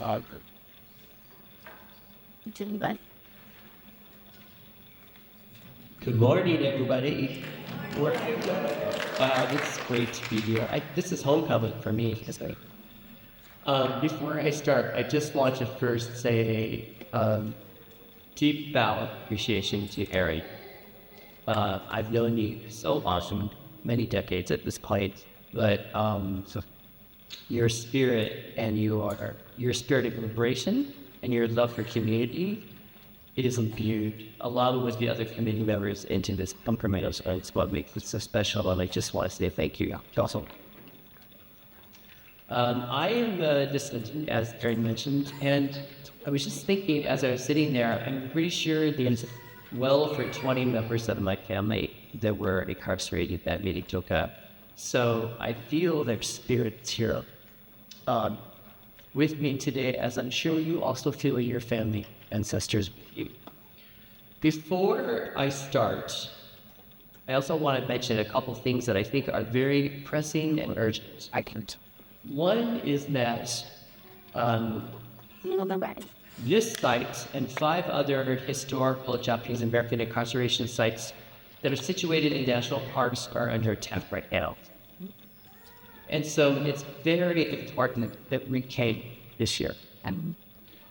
Good morning, everybody. Wow, it's great to be here. This is homecoming for me. Before I start, I just want to first say a deep bow of appreciation to Harry. I've known you so awesome, many decades at this point, but your spirit and your spirit of liberation and your love for community is imbued along with the other community members into this compromise. It's what makes it so special, and I just want to say thank you. Awesome. I am a dissident, as Aaron mentioned, and I was just thinking as I was sitting there, I'm pretty sure there's well over 20 members of my family that were incarcerated at Minidoka. So I feel their spirits here with me today, as I'm sure you also feel your family ancestors with you. Before I start, I also want to mention a couple things that I think are very pressing and urgent. One is that this site and 5 other historical Japanese American incarceration sites that are situated in national parks are under attack right now. And so it's very important that we came this year. And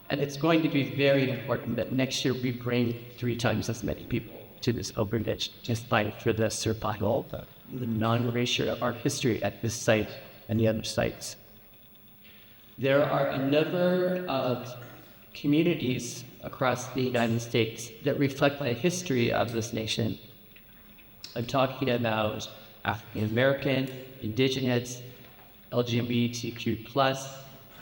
it's going to be very important that next year we bring 3 times as many people to this pilgrimage, just fight for the survival, the non-erasure of our history at this site and the other sites. There are a number of communities across the United States that reflect the history of this nation. I'm talking about African American, Indigenous, LGBTQ+,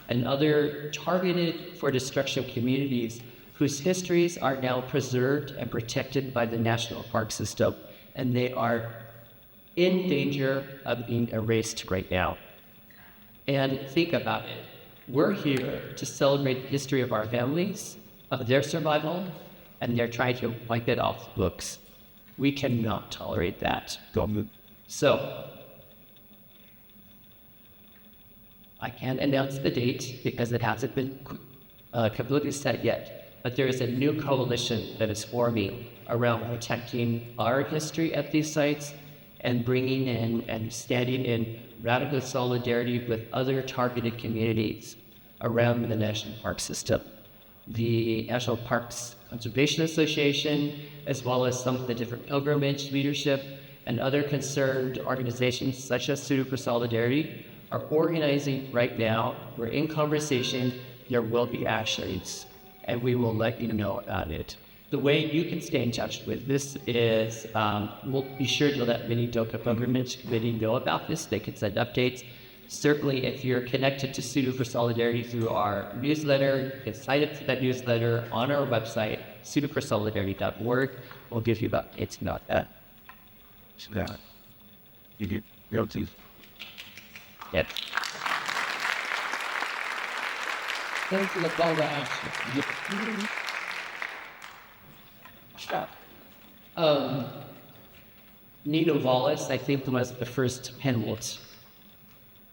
and other targeted for destruction communities whose histories are now preserved and protected by the national park system, and they are in danger of being erased right now. And think about it. We're here to celebrate the history of our families, of their survival, and they're trying to wipe it off the books. We cannot tolerate that. So, I can't announce the date because it hasn't been completely set yet, but there is a new coalition that is forming around protecting our history at these sites and bringing in and standing in radical solidarity with other targeted communities around the national park system. The National Parks Conservation Association, as well as some of the different pilgrimage leadership and other concerned organizations such as Student for Solidarity are organizing right now. We're in conversation. There will be actions, and we will let you know about it. The way you can stay in touch with this is, we'll be sure to let Minidoka Pilgrimage Committee know about this. They can send updates. Certainly, if you're connected to Student for Solidarity through our newsletter, you can sign up for that newsletter on our website, studentforsolidarity.org. We'll give you updates about that. Yes. Thanks for the call to action. Nina Wallace, I think, was the first penwalt.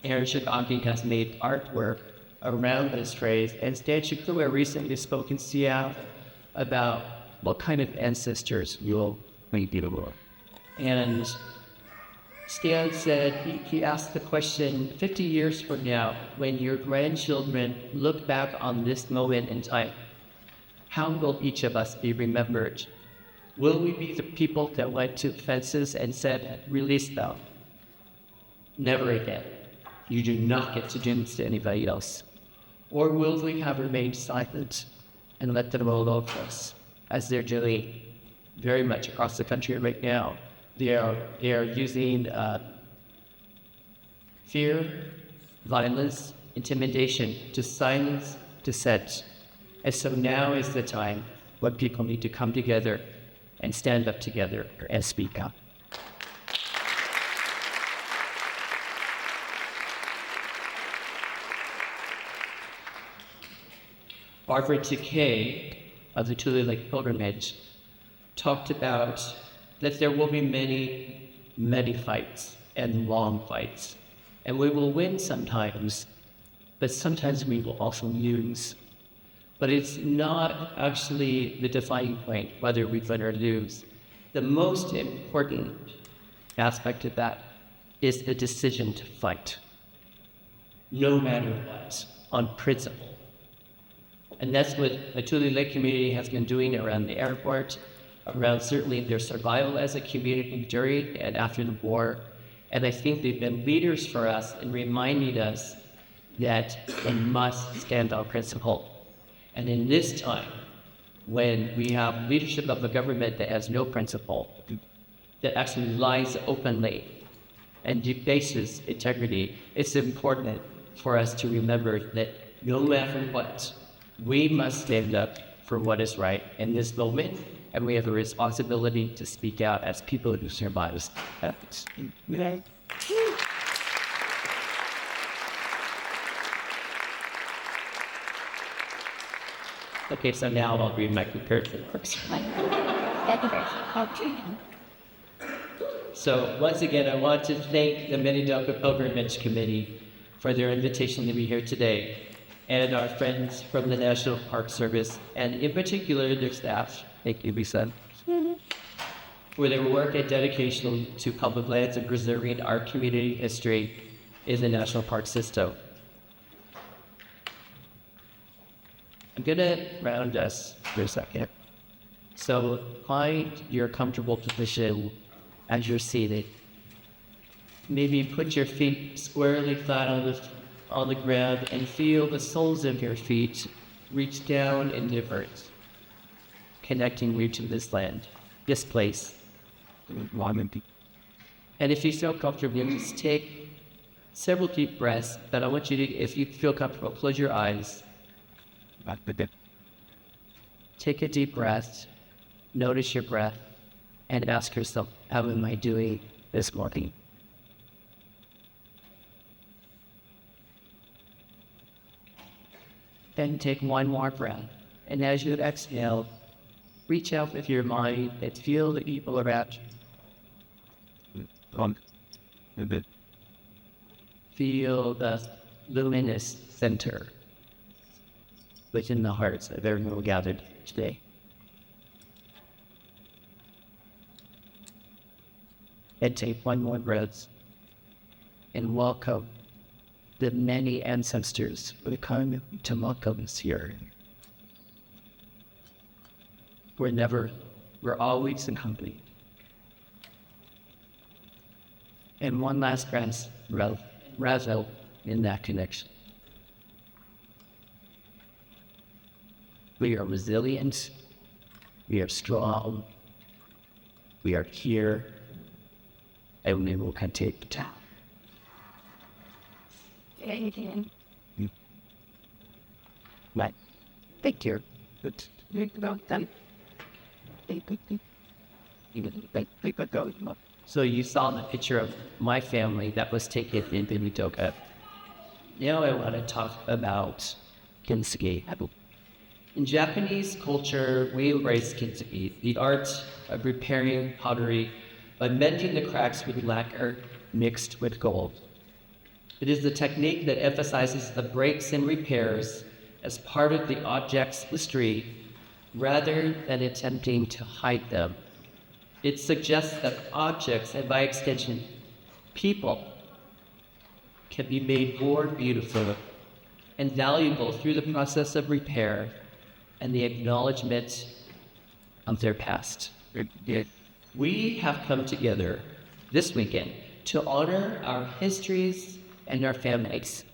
Aaron Shigaki has made artwork around this phrase, and Stan Shikua recently spoke in Seattle about what kind of ancestors you'll meet in the world. And Stan said, he asked the question, 50 years from now, when your grandchildren look back on this moment in time, how will each of us be remembered? Will we be the people that went to fences and said, release them? Never again. You do not get to do this to anybody else. Or will we have remained silent and let them roll over us, as they're doing very much across the country right now? They are using fear, violence, intimidation to silence dissent. And so now is the time when people need to come together and stand up together and speak up. Barbara Takei of the Tule Lake Pilgrimage talked about that there will be many, many fights and long fights. And we will win sometimes, but sometimes we will also lose. But it's not actually the defining point whether we win or lose. The most important aspect of that is the decision to fight, no matter what, on principle. And that's what the Tule Lake community has been doing around the airport, around certainly their survival as a community during and after the war. And I think they've been leaders for us in reminding us that we must stand on principle. And in this time, when we have leadership of a government that has no principle, that actually lies openly and debases integrity, it's important for us to remember that no matter what, we must stand up for what is right in this moment, and we have a responsibility to speak out as people who survive. Okay, so now I'll read my prepared remarks. So once again, I want to thank the Minidoka Pilgrimage Committee for their invitation to be here today, and our friends from the National Park Service, and in particular their staff, thank you, Lisa, for their work and dedication to public lands and preserving our community history in the national park system. I'm gonna round us for a second. So find your comfortable position as you're seated. Maybe put your feet squarely flat on the ground and feel the soles of your feet reach down inwards, connecting you to this land, this place. And if you feel comfortable, just take several deep breaths. But I want you to, if you feel comfortable, close your eyes. Take a deep breath, notice your breath, and ask yourself, how am I doing this morning? Then take one more breath, and as you exhale, reach out with your mind and feel the people around you. Feel the luminous center within the hearts of everyone gathered today. And take one more breath and welcome the many ancestors who have come to welcome us here. We're always in company. And one last breath, revel in that connection. We are resilient, we are strong, we are here, and we will continue to. Right. Thank you. So you saw the picture of my family that was taken in Minidoka. Now I want to talk about kintsugi. In Japanese culture, we embrace kintsugi, the art of repairing pottery by mending the cracks with lacquer mixed with gold. It is the technique that emphasizes the breaks and repairs as part of the object's history rather than attempting to hide them. It suggests that objects, and by extension, people, can be made more beautiful and valuable through the process of repair and the acknowledgement of their past. We have come together this weekend to honor our histories and our families.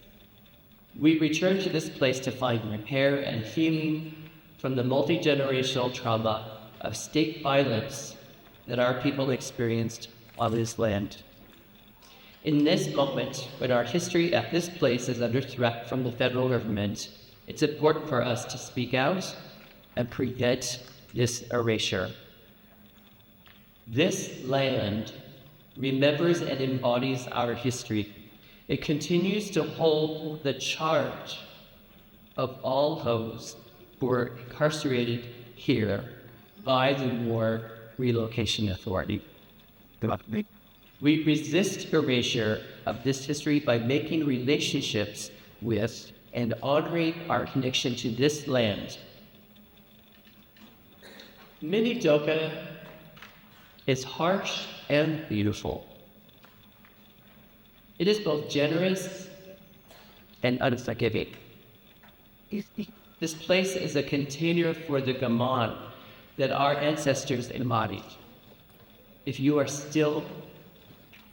We return to this place to find repair and healing from the multi-generational trauma of state violence that our people experienced on this land. In this moment, when our history at this place is under threat from the federal government, it's important for us to speak out and prevent this erasure. This land remembers and embodies our history. It continues to hold the charge of all those who were incarcerated here by the War Relocation Authority. We resist erasure of this history by making relationships with and honoring our connection to this land. Minidoka is harsh and beautiful. It is both generous and unforgiving. This place is a container for the gaman that our ancestors embodied. If you are still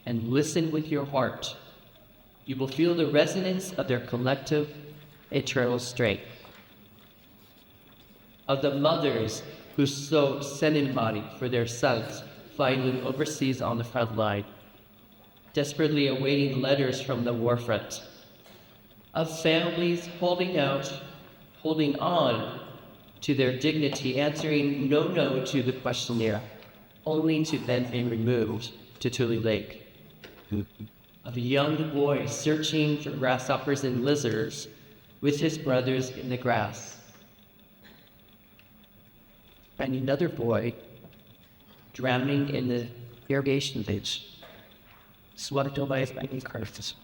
and listen with your heart, you will feel the resonance of their collective eternal strength. Of the mothers who sewed senin body for their sons fighting overseas on the front line, desperately awaiting letters from the war front. Of families holding on to their dignity, answering no to the questionnaire, only to then be removed to Tule Lake. Of a young boy searching for grasshoppers and lizards with his brothers in the grass. And another boy drowning in the irrigation ditch, swept away by the currents.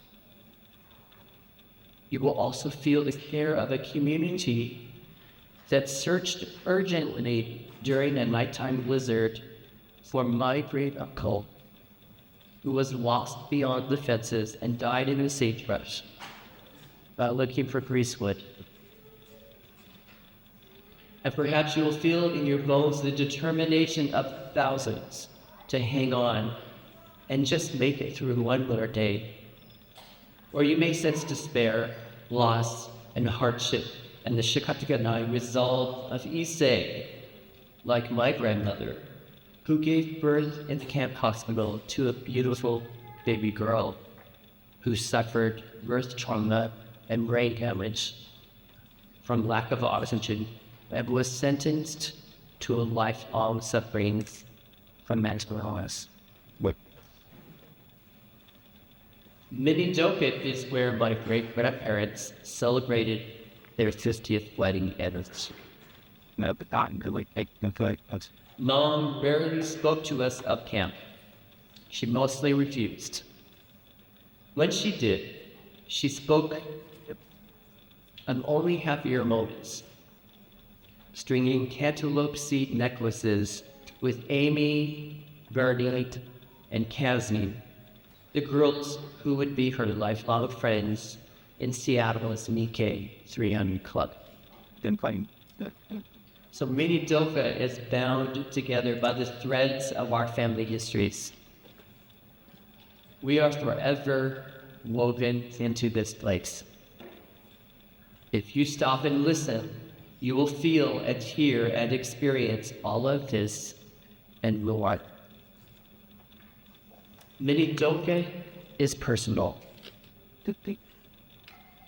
You will also feel the care of a community that searched urgently during a nighttime blizzard for my great uncle, who was lost beyond the fences and died in the sagebrush while looking for greasewood. And perhaps you will feel in your bones the determination of thousands to hang on and just make it through one more day. Or you may sense despair, loss, and hardship, and the Shikataganai resolve of Issei, like my grandmother, who gave birth in the camp hospital to a beautiful baby girl who suffered birth trauma and brain damage from lack of oxygen and was sentenced to a lifelong suffering from mental illness. Minidoka is where my great-grandparents celebrated their 50th wedding anniversary. Mom rarely spoke to us up camp. She mostly refused. When she did, she spoke on only happier moments, stringing cantaloupe seed necklaces with Amy, Bernadette, and Cassie, the girls who would be her lifelong friends in Seattle's Nikkei 300 Club. So Minidoka is bound together by the threads of our family histories. We are forever woven into this place. If you stop and listen, you will feel and hear and experience all of this and more. Minidoka is personal,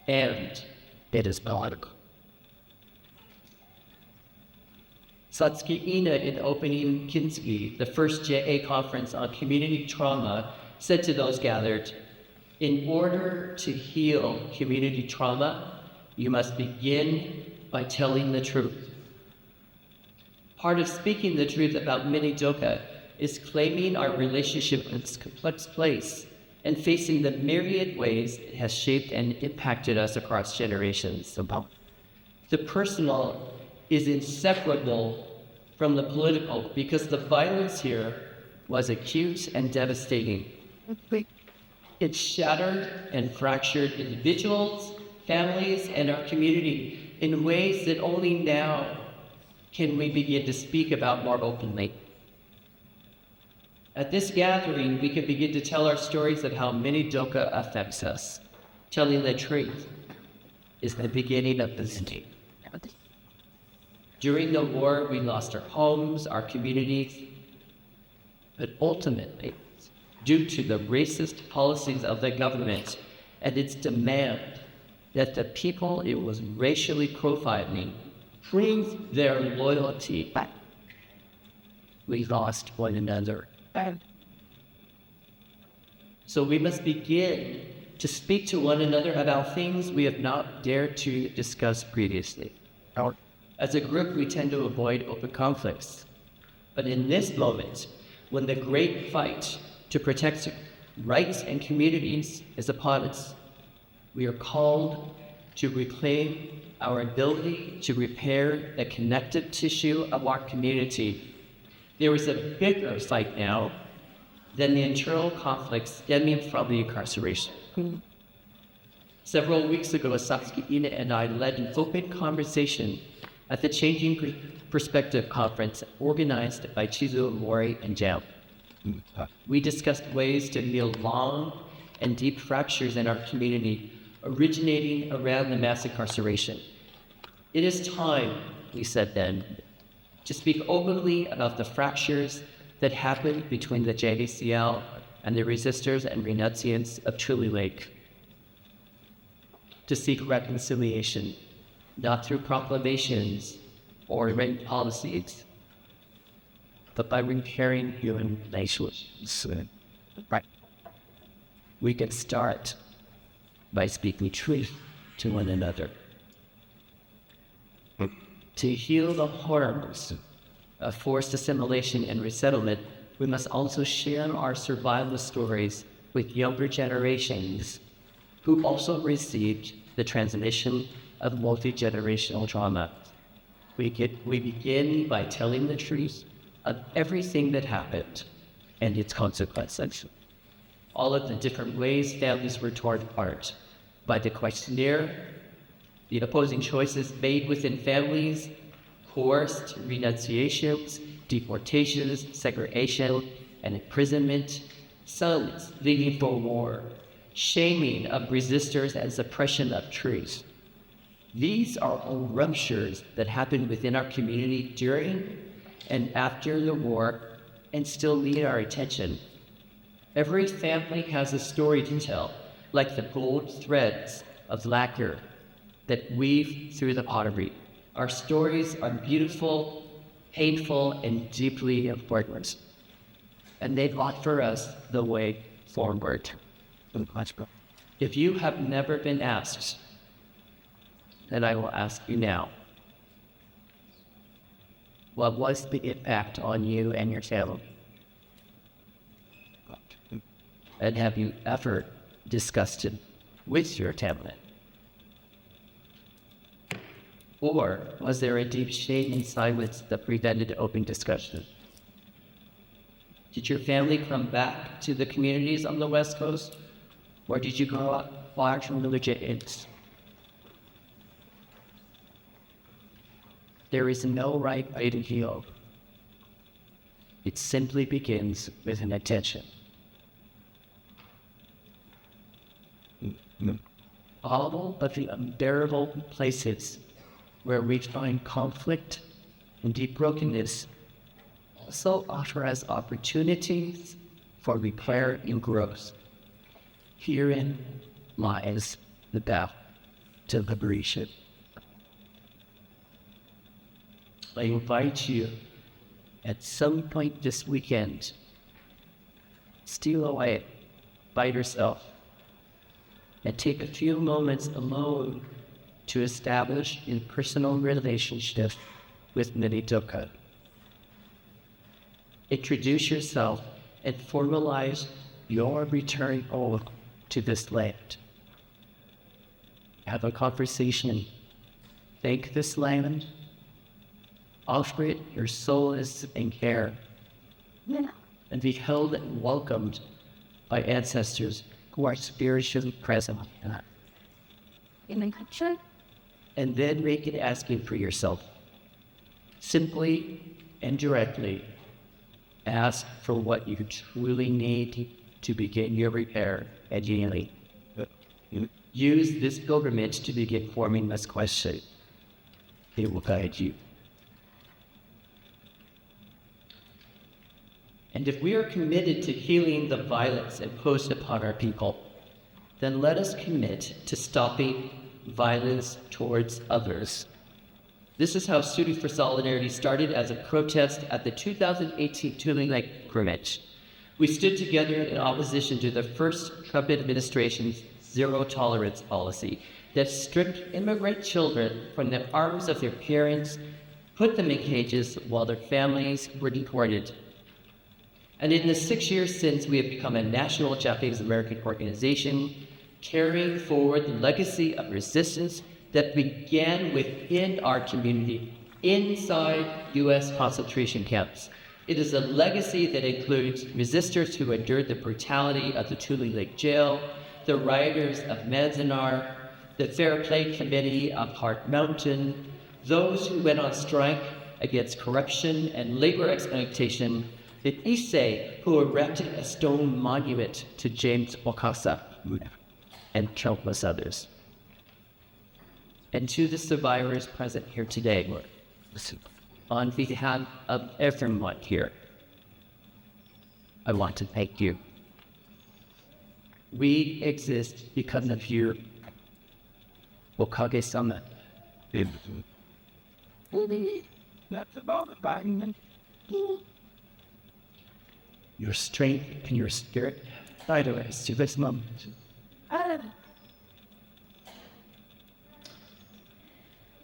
and it is political. Satsuki Ina, in opening Kinsugi, the first JA conference on community trauma, said to those gathered, in order to heal community trauma, you must begin by telling the truth. Part of speaking the truth about Minidoka is claiming our relationship in this complex place and facing the myriad ways it has shaped and impacted us across generations. The personal is inseparable from the political because the violence here was acute and devastating. It shattered and fractured individuals, families, and our community in ways that only now can we begin to speak about more openly. At this gathering, we can begin to tell our stories of how Minidoka affects us. Telling the truth is the beginning of the city. During the war, we lost our homes, our communities, but ultimately, due to the racist policies of the government and its demand that the people it was racially profiling prove their loyalty back, we lost one another. So we must begin to speak to one another about things we have not dared to discuss previously. As a group, we tend to avoid open conflicts. But in this moment, when the great fight to protect rights and communities is upon us, we are called to reclaim our ability to repair the connective tissue of our community. There is a bigger fight now than the internal conflict stemming from the incarceration. Several weeks ago, Satsuki Ina and I led an open conversation at the Changing Perspective Conference organized by Chizuo Mori and Jam. We discussed ways to heal long and deep fractures in our community originating around the mass incarceration. It is time, we said then, to speak openly about the fractures that happened between the JDCL and the resistors and renunciants of Truly Lake. To seek reconciliation, not through proclamations or written policies, but by repairing human relations. Right. We can start by speaking truth to one another. To heal the horrors of forced assimilation and resettlement, we must also share our survival stories with younger generations who also received the transmission of multi-generational trauma. We begin by telling the truth of everything that happened and its consequences. All of the different ways families were torn apart by the questionnaire, the opposing choices made within families, coerced renunciations, deportations, segregation, and imprisonment, sons leaving for war, shaming of resistors and suppression of truth. These are all ruptures that happened within our community during and after the war and still need our attention. Every family has a story to tell, like the gold threads of lacquer that weave through the pottery. Our stories are beautiful, painful, and deeply important. And they offer us the way forward. If you have never been asked, then I will ask you now. What was the impact on you and your family? And have you ever discussed it with your family? Or was there a deep shame and silence that prevented open discussion? Did your family come back to the communities on the West Coast? Or did you grow up far from the legit? There is no right way to heal. It simply begins with an intention. All of the unbearable places where we find conflict and deep brokenness also offer us opportunities for repair and growth. Herein lies the path to liberation. I invite you at some point this weekend, steal away by yourself and take a few moments alone to establish a personal relationship with Minidoka. Introduce yourself and formalize your return home to this land. Have a conversation. Thank this land. Offer it your solace and care. And be held and welcomed by ancestors who are spiritually present. And then make it asking for yourself. Simply and directly ask for what you truly need to begin your repair and healing. Use this pilgrimage to begin forming this question. It will guide you. And if we are committed to healing the violence imposed upon our people, then let us commit to stopping violence towards others. This is how Students for Solidarity started as a protest at the 2018 Truly Lake Scrimmage. We stood together in opposition to the first Trump administration's zero tolerance policy that stripped immigrant children from the arms of their parents, put them in cages while their families were deported. And in the 6 years since we have become a national Japanese American organization, carrying forward the legacy of resistance that began within our community inside U.S. concentration camps. It is a legacy that includes resistors who endured the brutality of the Tule Lake Jail, the rioters of Manzanar, the Fair Play Committee of Heart Mountain, those who went on strike against corruption and labor exploitation, the Ishii who erected a stone monument to James Bokassa, and countless others. And to the survivors present here today, on behalf of everyone here, I want to thank you. We exist because of you. Okage-sama. Your strength and your spirit guide us to this moment.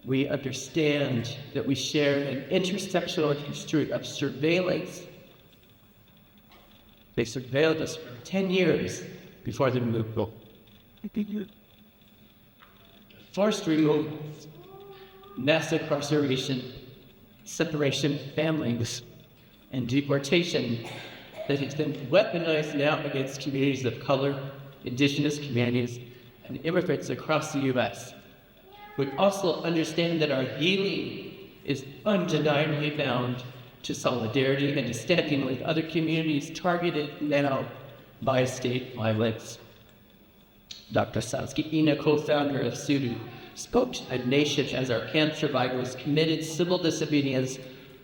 We understand that we share an intersectional history of surveillance. They surveilled us for 10 years before the removal. Forced removal, mass incarceration, separation of families, and deportation that has been weaponized now against communities of color, indigenous communities, and immigrants across the U.S. We also understand that our healing is undeniably bound to solidarity and to standing with other communities targeted now by state violence. Dr. Sasuke Ina, co-founder of SUDU, spoke to a nation as our camp survivors committed civil disobedience,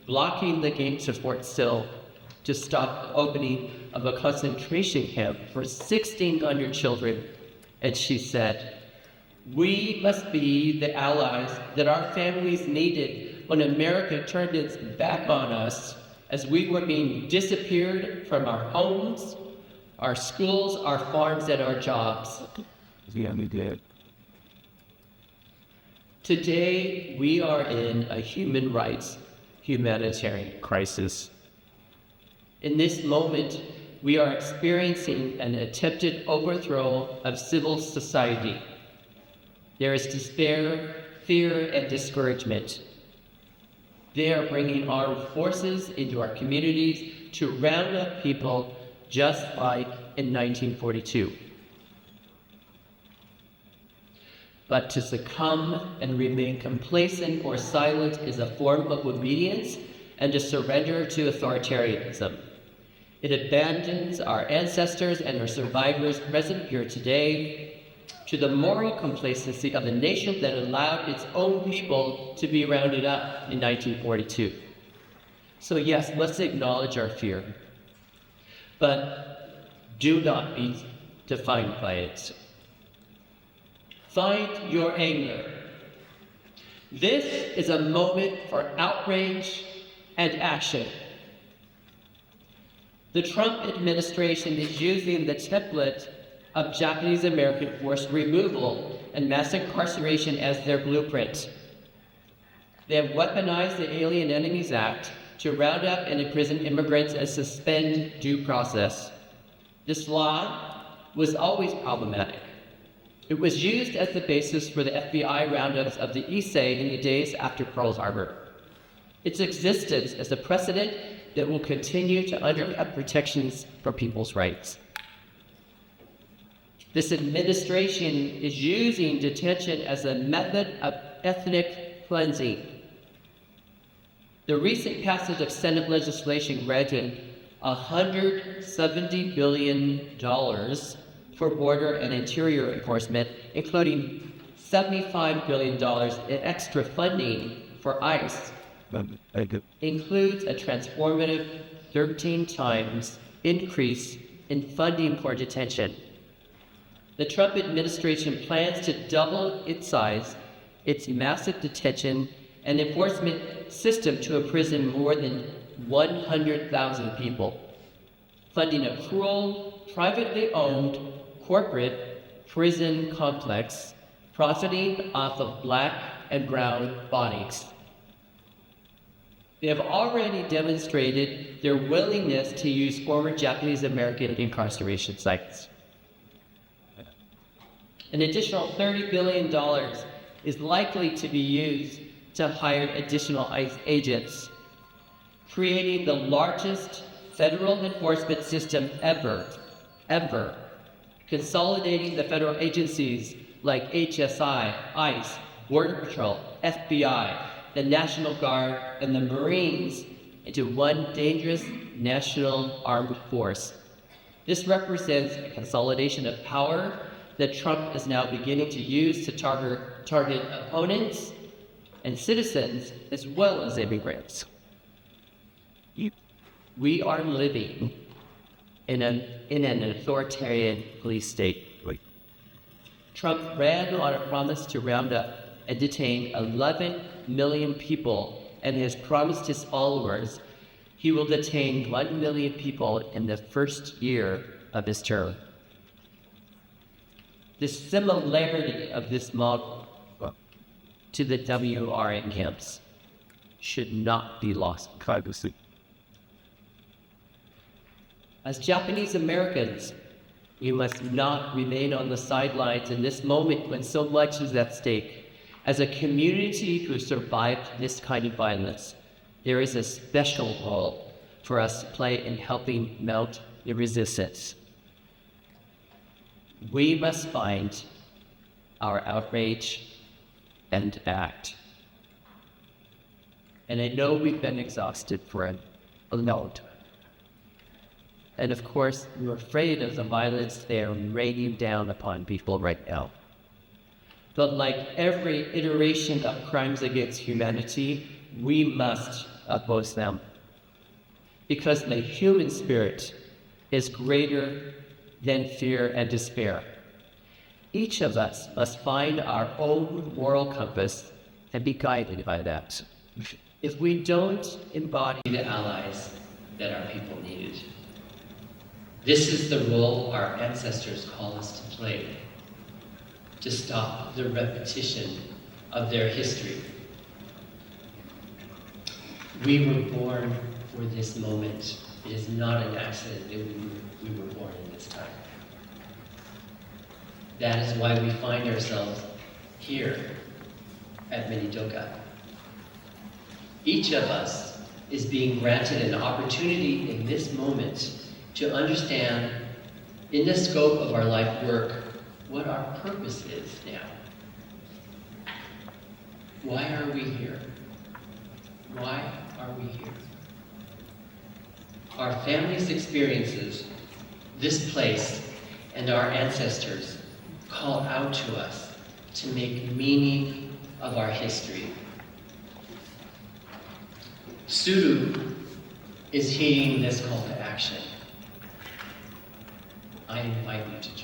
blocking the gates of Fort Sill to stop the opening of a concentration camp for 1,600 children. And she said, "We must be the allies that our families needed when America turned its back on us as we were being disappeared from our homes, our schools, our farms, and our jobs." Yeah, we did. Today, we are in a human rights humanitarian crisis. In this moment, we are experiencing an attempted overthrow of civil society. There is despair, fear, and discouragement. They are bringing armed forces into our communities to round up people just like in 1942. But to succumb and remain complacent or silent is a form of obedience and a surrender to authoritarianism. It abandons our ancestors and our survivors present here today to the moral complacency of a nation that allowed its own people to be rounded up in 1942. So yes, let's acknowledge our fear, but do not be defined by it. Find your anger. This is a moment for outrage and action. The Trump administration is using the template of Japanese American forced removal and mass incarceration as their blueprint. They have weaponized the Alien Enemies Act to round up and imprison immigrants and suspend due process. This law was always problematic. It was used as the basis for the FBI roundups of the Ishii in the days after Pearl Harbor. Its existence is a precedent that will continue to undercut protections for people's rights. This administration is using detention as a method of ethnic cleansing. The recent passage of Senate legislation granted $170 billion for border and interior enforcement, including $75 billion in extra funding for ICE, includes a transformative 13 times increase in funding for detention. The Trump administration plans to double its size, its massive detention and enforcement system to imprison more than 100,000 people, funding a cruel, privately owned, corporate prison complex profiting off of Black and brown bodies. They have already demonstrated their willingness to use former Japanese American incarceration sites. An additional $30 billion is likely to be used to hire additional ICE agents, creating the largest federal enforcement system ever, consolidating the federal agencies like HSI, ICE, Border Patrol, FBI, the National Guard, and the Marines into one dangerous national armed force. This represents a consolidation of power that Trump is now beginning to use to target opponents and citizens as well as immigrants. We are living in an authoritarian police state. Trump ran on a promise to round up and detain 11 million people, and has promised his followers he will detain 1 million people in the first year of his term. The similarity of this model to the WRN camps should not be lost. As Japanese Americans, we must not remain on the sidelines in this moment when so much is at stake. As a community who survived this kind of violence, there is a special role for us to play in helping melt the resistance. We must find our outrage and act. And I know we've been exhausted for a long time. And of course, we're afraid of the violence they are raining down upon people right now. But like every iteration of crimes against humanity, we must oppose them. Because the human spirit is greater than fear and despair. Each of us must find our own moral compass and be guided by that. If we don't embody the allies that our people needed, this is the role our ancestors call us to play, to stop the repetition of their history. We were born for this moment. It is not an accident that we were born in this time. That is why we find ourselves here at Minidoka. Each of us is being granted an opportunity in this moment to understand, in the scope of our life work, what our purpose is now. Why are we here? Why are we here? Our families' experiences, this place, and our ancestors call out to us to make meaning of our history. Suru is heeding this call to action. I invite you to join.